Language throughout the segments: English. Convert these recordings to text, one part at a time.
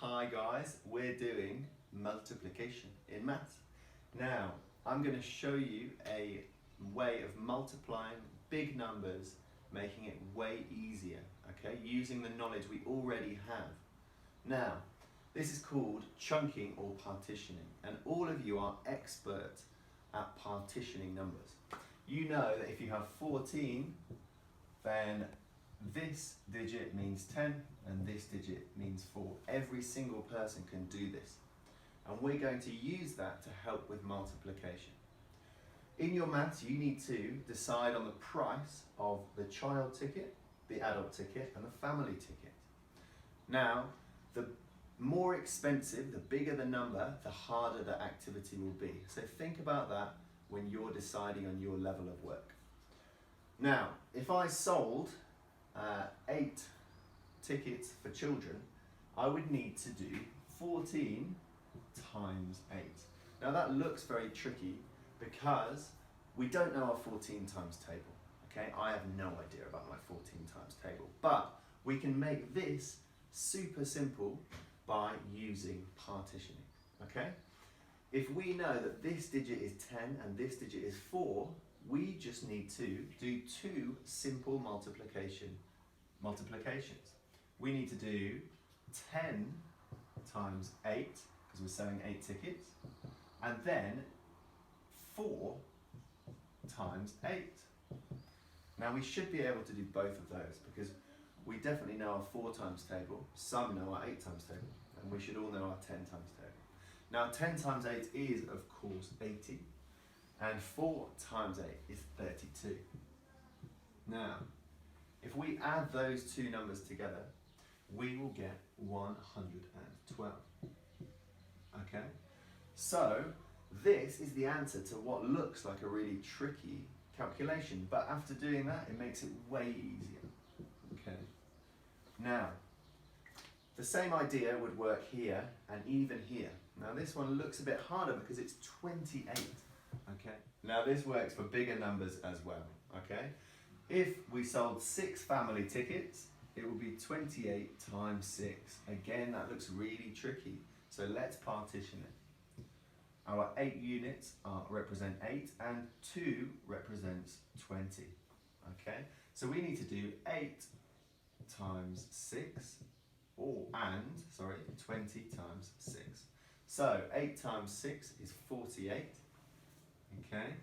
Hi guys, we're doing multiplication in maths. Now, I'm going to show you a way of multiplying big numbers, making it way easier, okay, using the knowledge we already have. Now, this is called chunking or partitioning, and all of you are expert at partitioning numbers. You know that if you have 14, then this digit means 10 and this digit means 4. Every single person can do this. And we're going to use that to help with multiplication. In your maths, you need to decide on the price of the child ticket, the adult ticket, and the family ticket. Now, the more expensive, the bigger the number, the harder the activity will be. So think about that when you're deciding on your level of work. Now, if I sold 8 tickets for children, I would need to do 14 times 8. Now that looks very tricky because we don't know our 14 times table. Okay, I have no idea about my 14 times table, but we can make this super simple by using partitioning. Okay, if we know that this digit is 10 and this digit is 4, we just need to do 2 simple multiplications. We need to do 10 times 8, because we're selling 8 tickets, and then 4 times 8. Now we should be able to do both of those because we definitely know our 4 times table, some know our 8 times table, and we should all know our 10 times table. Now 10 times 8 is of course 80, and 4 times 8 is 32. Now, if we add those two numbers together, we will get 112. Okay? So, this is the answer to what looks like a really tricky calculation, but after doing that, it makes it way easier. Okay? Now, the same idea would work here and even here. Now, this one looks a bit harder because it's 28. Okay. Now this works for bigger numbers as well, okay? If we sold 6 family tickets, it would be 28 times 6. Again, that looks really tricky, so let's partition it. Our 8 units represent 8 and 2 represents 20, okay? So we need to do 8 times 6, and 20 times 6. So 8 times 6 is 48. Okay,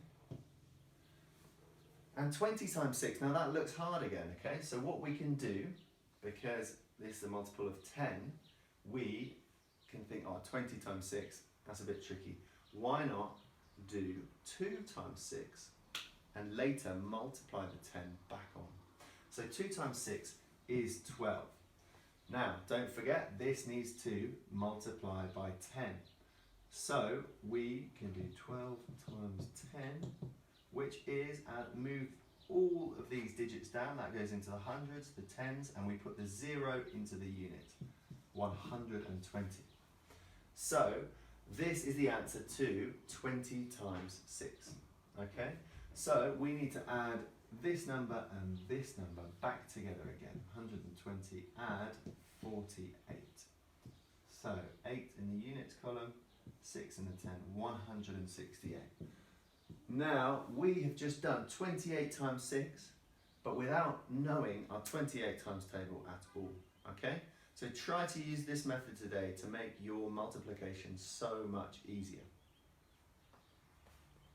and 20 times 6, now that looks hard again, okay? So what we can do, because this is a multiple of 10, we can think, 20 times 6, that's a bit tricky. Why not do 2 times 6 and later multiply the 10 back on? So 2 times 6 is 12. Now, don't forget, this needs to multiply by 10. So we can do 12 times 10, which is, move all of these digits down, that goes into the hundreds, the tens, and we put the 0 into the unit, 120. So this is the answer to 20 times 6, okay? So we need to add this number and this number back together again, 120, add 48. So 8 in the units column, 6 in the 10, 168. Now, we have just done 28 times 6, but without knowing our 28 times table at all, okay? So try to use this method today to make your multiplication so much easier.